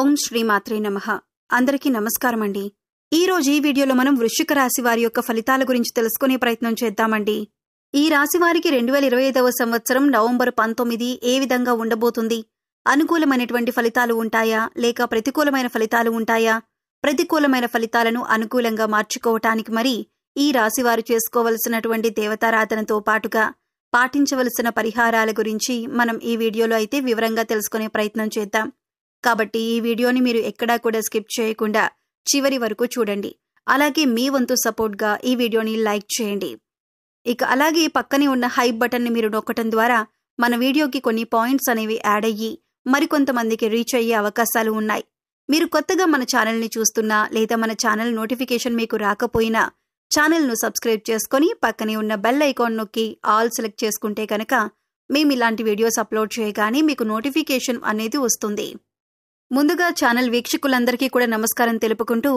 ఓం శ్రీ మాత్రే నమః. అందరికీ నమస్కారం అండి. ఈ రోజు ఈ వీడియోలో మనం వృశ్చిక రాశి వారి యొక్క ఫలితాల గురించి తెలుసుకునే ప్రయత్నం చేద్దామండి. ఈ రాశి వారికి 2025వ సంవత్సరం నవంబర్ 19 ఏ విధంగా ఉండబోతుంది? అనుకూలమైనటువంటి ఫలితాలు ఉంటాయా లేక ప్రతికూలమైన ఫలితాలు ఉంటాయా? ప్రతికూలమైన ఫలితాలను అనుకూలంగా మార్చుకోవటానికి మరి ఈ రాశి వారు చేసుకోవలసినటువంటి దేవతారాధనతో పాటుగా పాటించవలసిన పరిహారాల గురించి మనం ఈ వీడియోలో అయితే వివరంగా తెలుసుకునే ప్రయత్నం చేద్దాం. కాబట్టి ఈ వీడియోని మీరు ఎక్కడా కూడా స్కిప్ చేయకుండా చివరి వరకు చూడండి. అలాగే మీ వంతు సపోర్ట్గా ఈ వీడియోని లైక్ చేయండి. ఇక అలాగే పక్కనే ఉన్న హైప్ బటన్ని మీరు నొక్కటం ద్వారా మన వీడియోకి కొన్ని పాయింట్స్ అనేవి యాడ్ అయ్యి మరికొంతమందికి రీచ్ అయ్యే అవకాశాలు ఉన్నాయి. మీరు కొత్తగా మన ఛానల్ని చూస్తున్నా లేదా మన ఛానల్ నోటిఫికేషన్ మీకు రాకపోయినా ఛానల్ను సబ్స్క్రైబ్ చేసుకొని పక్కనే ఉన్న బెల్ ఐకాన్ నొక్కి ఆల్ సెలెక్ట్ చేసుకుంటే కనుక మేము ఇలాంటి వీడియోస్ అప్లోడ్ చేయగానే మీకు నోటిఫికేషన్ అనేది వస్తుంది. ముందుగా ఛానల్ వీక్షకులందరికీ కూడా నమస్కారం తెలుపుకుంటూ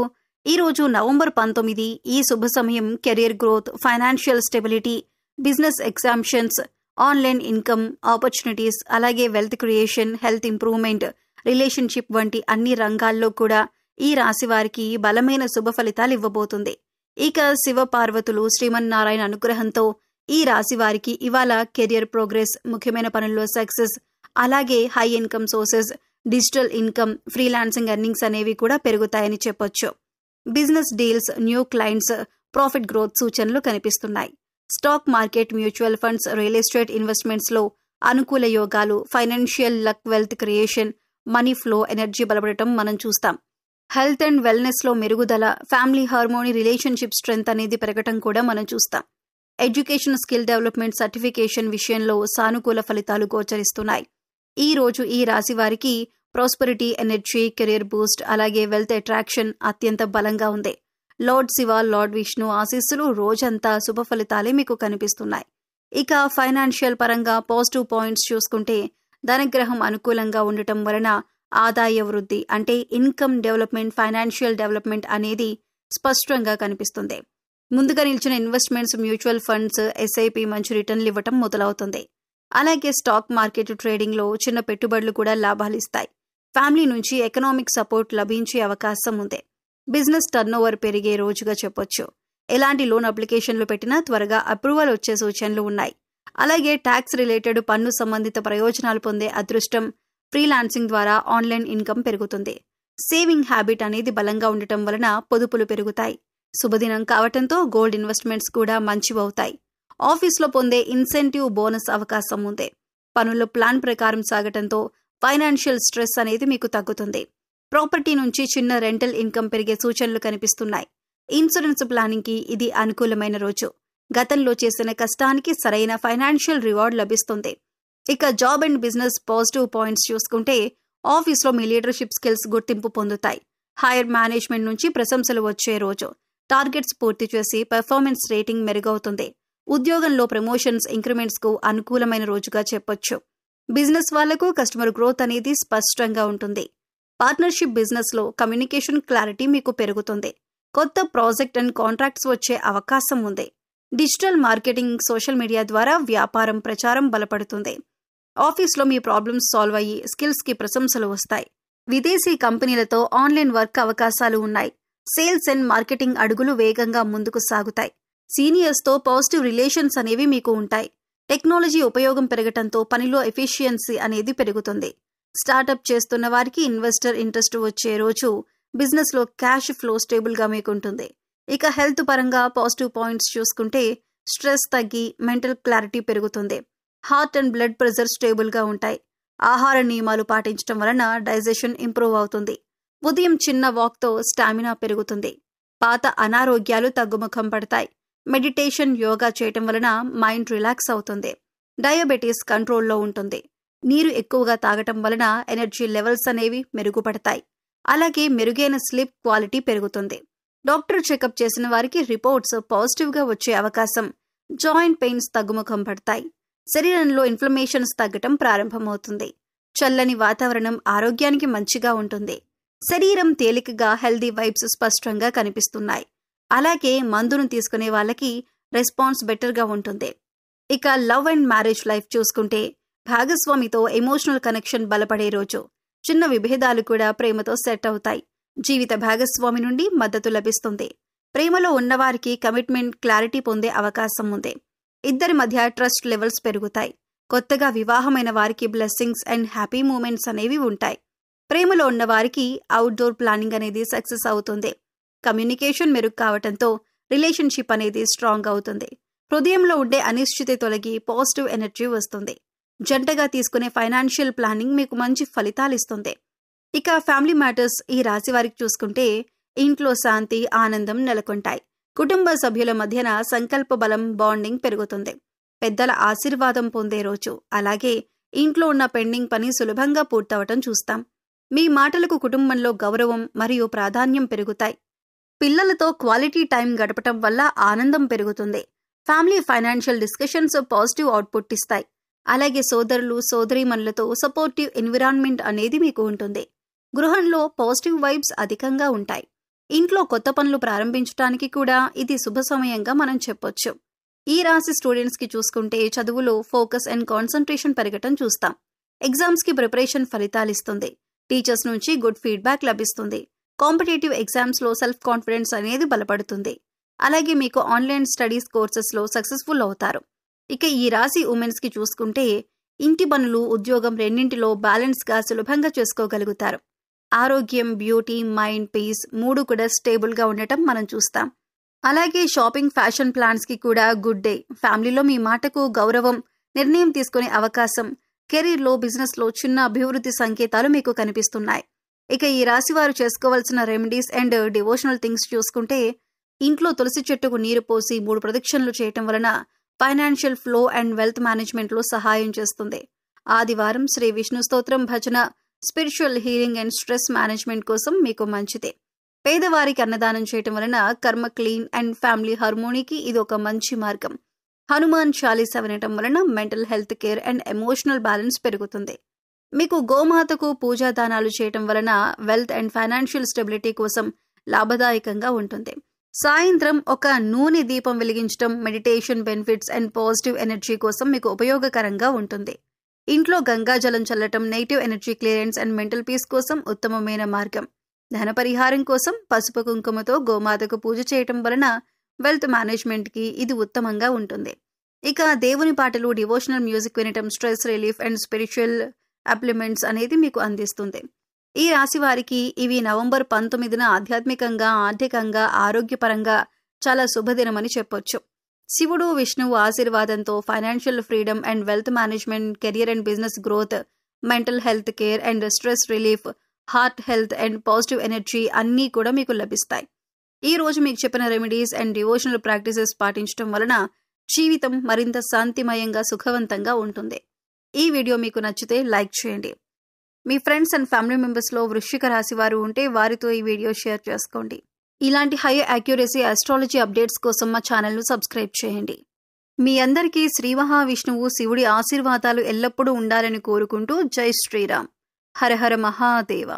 ఈరోజు నవంబర్ 19 ఈ శుభ సమయం career growth, financial stability, business expansions, online income opportunities, అలాగే wealth creation, health improvement, relationship వంటి అన్ని రంగాల్లో కూడా ఈ రాశి వారికి బలమైన శుభ ఫలితాలు ఇవ్వబోతుంది. ఇక శివ పార్వతులు శ్రీమన్నారాయణ అనుగ్రహంతో ఈ రాశి వారికి ఇవాళ కెరియర్ ప్రోగ్రెస్, ముఖ్యమైన పనుల్లో సక్సెస్, అలాగే high income sources, digital income, freelancing earnings అనేవి కూడా పెరుగుతాయని చెప్పొచ్చు. Business deals, new clients, profit growth సూచనలు కనిపిస్తున్నాయి. Stock market, mutual funds, real estate investments లో అనుకూల యోగాలు, financial luck, wealth creation, money flow, energy బలపడటం మనం చూస్తాం. హెల్త్ అండ్ వెల్నెస్ లో మెరుగుదల, ఫ్యామిలీ హార్మోనీ, రిలేషన్షిప్ స్ట్రెంగ్త్ అనేది పెరగటం కూడా మనం చూస్తాం. ఎడ్యుకేషన్, స్కిల్ డెవలప్మెంట్, సర్టిఫికేషన్ విషయంలో సానుకూల ఫలితాలు గోచరిస్తున్నాయి. ఈ రోజు ఈ రాశి వారికి ప్రాస్పరిటీ, ఎనర్జీ, కెరీర్ బూస్ట్, అలాగే వెల్త్ అట్రాక్షన్ అత్యంత బలంగా ఉంది. లార్డ్ శివ, లార్డ్ విష్ణు ఆశీస్సులు రోజంతా శుభ ఫలితాలే మీకు కనిపిస్తున్నాయి. ఇక ఫైనాన్షియల్ పరంగా పాజిటివ్ పాయింట్స్ చూసుకుంటే ధనగ్రహం అనుకూలంగా ఉండటం వలన ఆదాయ వృద్ధి అంటే ఇన్కమ్ డెవలప్మెంట్, ఫైనాన్షియల్ డెవలప్మెంట్ అనేది స్పష్టంగా కనిపిస్తుంది. ముందుగా నిలిచిన ఇన్వెస్ట్మెంట్స్, మ్యూచువల్ ఫండ్స్, ఎస్ఐపి మంచి రిటర్న్లు ఇవ్వటం మొదలవుతుంది. అలాగే స్టాక్ మార్కెట్ ట్రేడింగ్ లో చిన్న పెట్టుబడులు కూడా లాభాలిస్తాయి. ఫ్యామిలీ నుంచి ఎకనామిక్ సపోర్ట్ లభించే అవకాశం ఉంది. బిజినెస్ టర్నోవర్ పెరిగే రోజుగా చెప్పొచ్చు. ఎలాంటి లోన్ అప్లికేషన్లు పెట్టినా త్వరగా అప్రూవల్ వచ్చే సూచనలు ఉన్నాయి. అలాగే ట్యాక్స్ రిలేటెడ్, పన్ను సంబంధిత ప్రయోజనాలు పొందే అదృష్టం, ఫ్రీలాన్సింగ్ ద్వారా ఆన్లైన్ ఇన్కమ్ పెరుగుతుంది. సేవింగ్ హ్యాబిట్ అనేది బలంగా ఉండటం వలన పొదుపులు పెరుగుతాయి. శుభదినం కావటంతో గోల్డ్ ఇన్వెస్ట్మెంట్స్ కూడా మంచివవుతాయి. ఆఫీస్లో పొందే ఇన్సెంటివ్, బోనస్ అవకాశం ఉంది. పనుల్లో ప్లాన్ ప్రకారం సాగటంతో ఫైనాన్షియల్ స్ట్రెస్ అనేది మీకు తగ్గుతుంది. ప్రాపర్టీ నుంచి చిన్న రెంటల్ ఇన్కమ్ పెరిగే సూచనలు కనిపిస్తున్నాయి. ఇన్సూరెన్స్ ప్లానింగ్ కి ఇది అనుకూలమైన రోజు. గతంలో చేసిన కష్టానికి సరైన ఫైనాన్షియల్ రివార్డ్ లభిస్తుంది. ఇక job and business positive points చూసుకుంటే ఆఫీస్లో మీ లీడర్షిప్ స్కిల్స్ గుర్తింపు పొందుతాయి. హైయర్ మేనేజ్మెంట్ నుంచి ప్రశంసలు వచ్చే రోజు. టార్గెట్స్ పూర్తి చేసి పెర్ఫార్మెన్స్ రేటింగ్ మెరుగవుతుంది. ఉద్యోగంలో ప్రమోషన్స్, ఇంక్రిమెంట్స్ కు అనుకూలమైన రోజుగా చెప్పొచ్చు. బిజినెస్ వాళ్లకు కస్టమర్ గ్రోత్ అనేది స్పష్టంగా ఉంటుంది. పార్ట్నర్షిప్ బిజినెస్ లో కమ్యూనికేషన్ క్లారిటీ మీకు పెరుగుతుంది. కొత్త ప్రాజెక్ట్ అండ్ కాంట్రాక్ట్స్ వచ్చే అవకాశం ఉంది. డిజిటల్ మార్కెటింగ్, సోషల్ మీడియా ద్వారా వ్యాపారం ప్రచారం బలపడుతుంది. ఆఫీస్లో మీ ప్రాబ్లమ్స్ సాల్వ్ అయ్యి స్కిల్స్ కి ప్రశంసలు వస్తాయి. విదేశీ కంపెనీలతో ఆన్లైన్ వర్క్ అవకాశాలు ఉన్నాయి. సేల్స్ అండ్ మార్కెటింగ్ అడుగులు వేగంగా ముందుకు సాగుతాయి. సీనియర్స్ తో పాజిటివ్ రిలేషన్స్ అనేవి మీకు ఉంటాయి. టెక్నాలజీ ఉపయోగం పెరగటంతో పనిలో ఎఫిషియన్సీ అనేది పెరుగుతుంది. స్టార్టప్ చేస్తున్న వారికి ఇన్వెస్టర్ ఇంట్రెస్ట్ వచ్చే రోజు. బిజినెస్ లో క్యాష్ ఫ్లో స్టేబుల్ గా మీకుంటుంది. ఇక హెల్త్ పరంగా పాజిటివ్ పాయింట్స్ చూసుకుంటే స్ట్రెస్ తగ్గి మెంటల్ క్లారిటీ పెరుగుతుంది. Heart and blood pressure stable గా ఉంటాయి. ఆహార నియమాలు పాటించడం వలన డైజెషన్ ఇంప్రూవ్ అవుతుంది. ఉదయం చిన్న వాక్ తో స్టామినా పెరుగుతుంది. పాత అనారోగ్యాలు తగ్గుముఖం పడతాయి. మెడిటేషన్, యోగా చేయటం వలన మైండ్ రిలాక్స్ అవుతుంది. డయాబెటీస్ కంట్రోల్లో ఉంటుంది. నీరు ఎక్కువగా తాగటం వలన ఎనర్జీ లెవెల్స్ అనేవి మెరుగుపడతాయి. అలాగే మెరుగైన స్లీప్ క్వాలిటీ పెరుగుతుంది. డాక్టర్ చెకప్ చేసిన వారికి రిపోర్ట్స్ పాజిటివ్ గా వచ్చే అవకాశం. జాయింట్ పెయిన్స్ తగ్గుముఖం పడతాయి. శరీరంలో ఇన్ఫ్లమేషన్స్ తగ్గటం ప్రారంభమవుతుంది. చల్లని వాతావరణం ఆరోగ్యానికి మంచిగా ఉంటుంది. శరీరం తేలికగా, హెల్దీ వైబ్స్ స్పష్టంగా కనిపిస్తున్నాయి. అలాగే మందును తీసుకునే వాళ్ళకి రెస్పాన్స్ బెటర్గా ఉంటుంది. ఇక లవ్ అండ్ మ్యారేజ్ లైఫ్ చూసుకుంటే భాగస్వామితో ఎమోషనల్ కనెక్షన్ బలపడే రోజు. చిన్న విభేదాలు కూడా ప్రేమతో సెట్ అవుతాయి. జీవిత భాగస్వామి నుండి మద్దతు లభిస్తుంది. ప్రేమలో ఉన్నవారికి కమిట్మెంట్ క్లారిటీ పొందే అవకాశం ఉంది. ఇద్దరి మధ్య ట్రస్ట్ లెవెల్స్ పెరుగుతాయి. కొత్తగా వివాహమైన వారికి బ్లెస్సింగ్స్ అండ్ హ్యాపీ మూమెంట్స్ అనేవి ఉంటాయి. ప్రేమలో ఉన్నవారికి అవుట్డోర్ ప్లానింగ్ అనేది సక్సెస్ అవుతుంది. కమ్యూనికేషన్ మెరుగు కావటంతో రిలేషన్షిప్ అనేది స్ట్రాంగ్ అవుతుంది. హృదయంలో ఉండే అనిశ్చితి తొలగి పాజిటివ్ ఎనర్జీ వస్తుంది. జంటగా తీసుకునే ఫైనాన్షియల్ ప్లానింగ్ మీకు మంచి ఫలితాలు ఇస్తుంది. ఇక ఫ్యామిలీ మ్యాటర్స్ ఈ రాశి వారికి చూసుకుంటే ఇంట్లో శాంతి, ఆనందం నెలకొంటాయి. కుటుంబ సభ్యుల మధ్యన సంకల్ప బలం, బాండింగ్ పెరుగుతుంది. పెద్దల ఆశీర్వాదం పొందే రోజు. అలాగే ఇంట్లో ఉన్న పెండింగ్ పని సులభంగా పూర్తవటం చూస్తాం. మీ మాటలకు కుటుంబంలో గౌరవం మరియు ప్రాధాన్యం పెరుగుతాయి. పిల్లలతో క్వాలిటీ టైం గడపటం వల్ల ఆనందం పెరుగుతుంది. Family financial discussions positive output ఇస్తాయి. అలాగే సోదరులు, సోదరీమణులతో సపోర్టివ్ ఎన్విరాన్మెంట్ అనేది మీకు ఉంటుంది. గృహంలో పాజిటివ్ వైబ్స్ అధికంగా ఉంటాయి. ఇంట్లో కొత్త పనులు ప్రారంభించడానికి కూడా ఇది శుభ సమయంగా మనం చెప్పొచ్చు. ఈ రాశి స్టూడెంట్స్ కి చూసుకుంటే చదువులో ఫోకస్ అండ్ కాన్సంట్రేషన్ పెరగటం చూస్తాం. ఎగ్జామ్స్ కి ప్రిపరేషన్ ఫలితాలిస్తుంది. టీచర్స్ నుంచి గుడ్ ఫీడ్బ్యాక్ లభిస్తుంది. కాంపిటేటివ్ ఎగ్జామ్స్ లో సెల్ఫ్ కాన్ఫిడెన్స్ అనేది బలపడుతుంది. అలాగే మీకు ఆన్లైన్ స్టడీస్ కోర్సెస్ లో సక్సెస్ఫుల్ అవుతారు. ఇక ఈ రాశి ఉమెన్స్ కి చూసుకుంటే ఇంటి పనులు, ఉద్యోగం రెండింటిలో బ్యాలెన్స్ గా సులభంగా చేసుకోగలుగుతారు. ఆరోగ్యం, బ్యూటీ, మైండ్, పీస్ మూడు కూడా స్టేబుల్ గా ఉండటం మనం చూస్తాం. అలాగే షాపింగ్, ఫ్యాషన్ ప్లాన్స్ కి కూడా గుడ్ డే. ఫ్యామిలీలో మీ మాటకు గౌరవం, నిర్ణయం తీసుకునే అవకాశం, కెరీర్ లో, బిజినెస్ లో చిన్న అభివృద్ధి సంకేతాలు మీకు కనిపిస్తున్నాయి. ఇక ఈ రాశి వారు చేసుకోవాల్సిన రెమెడీస్ అండ్ డివోషనల్ థింగ్స్ చూసుకుంటే ఇంట్లో తులసి చెట్టుకు నీరు పోసి 3 ప్రదక్షిణలు చేయటం వలన financial flow and wealth management లో సహాయం చేస్తుంది. ఆదివారం శ్రీ విష్ణు స్తోత్రం, భజన, spiritual healing and stress management కోసం మీకు మంచిదే. పేదవారికి అన్నదానం చేయటం వలన కర్మ క్లీన్ అండ్ ఫ్యామిలీ హార్మోనీకి ఇది ఒక మంచి మార్గం. హనుమాన్ చాలీసా వినటం వలన mental health care and emotional balance పెరుగుతుంది. మీకు గోమాతకు పూజా దానాలు చేయటం వలన వెల్త్ అండ్ ఫైనాన్షియల్ స్టెబిలిటీ కోసం లాభదాయకంగా ఉంటుంది. సాయంత్రం ఒక నూనె దీపం వెలిగించడం meditation benefits and positive energy కోసం మీకు ఉపయోగకరంగా ఉంటుంది. ఇంట్లో గంగాజలం చల్లటం negative energy clearance and mental peace కోసం ఉత్తమమైన మార్గం. ధన పరిహారం కోసం పసుపు కుంకుమతో గోమాతకు పూజ చేయటం వలన వెల్త్ మేనేజ్మెంట్ కి ఇది ఉత్తమంగా ఉంటుంది. ఇక దేవుని పాటలు, డివోషనల్ మ్యూజిక్ వినటం స్ట్రెస్ రిలీఫ్ అండ్ స్పిరిచువల్ అప్లిమెంట్స్ అనేది మీకు అందిస్తుంది. ఈ రాశి వారికి ఇవి నవంబర్ 19న ఆధ్యాత్మికంగా, ఆర్థికంగా, ఆరోగ్యపరంగా చాలా శుభదినమని చెప్పొచ్చు. శివుడు, విష్ణువు ఆశీర్వాదంతో financial freedom and wealth management, career and business growth, mental health care and stress relief, heart health and positive energy అన్నీ కూడా మీకు లభిస్తాయి. ఈ రోజు మీకు చెప్పిన రెమెడీస్ అండ్ డివోషనల్ ప్రాక్టీసెస్ పాటించడం వలన జీవితం మరింత శాంతిమయంగా, సుఖవంతంగా ఉంటుంది. ఈ వీడియో మీకు నచ్చితే లైక్ చేయండి. మీ ఫ్రెండ్స్ అండ్ ఫ్యామిలీ మెంబర్స్లో వృశ్చిక రాశి వారు ఉంటే వారితో ఈ వీడియో షేర్ చేసుకోండి. ఇలాంటి హై యాక్యురసీ ఆస్ట్రాలజీ అప్డేట్స్ కోసం మా ఛానల్ను సబ్స్క్రైబ్ చేయండి. మీ అందరికీ శ్రీ మహావిష్ణువు, శివుడి ఆశీర్వాదాలు ఎల్లప్పుడూ ఉండాలని కోరుకుంటూ జై శ్రీరామ్. హర హర మహాదేవ.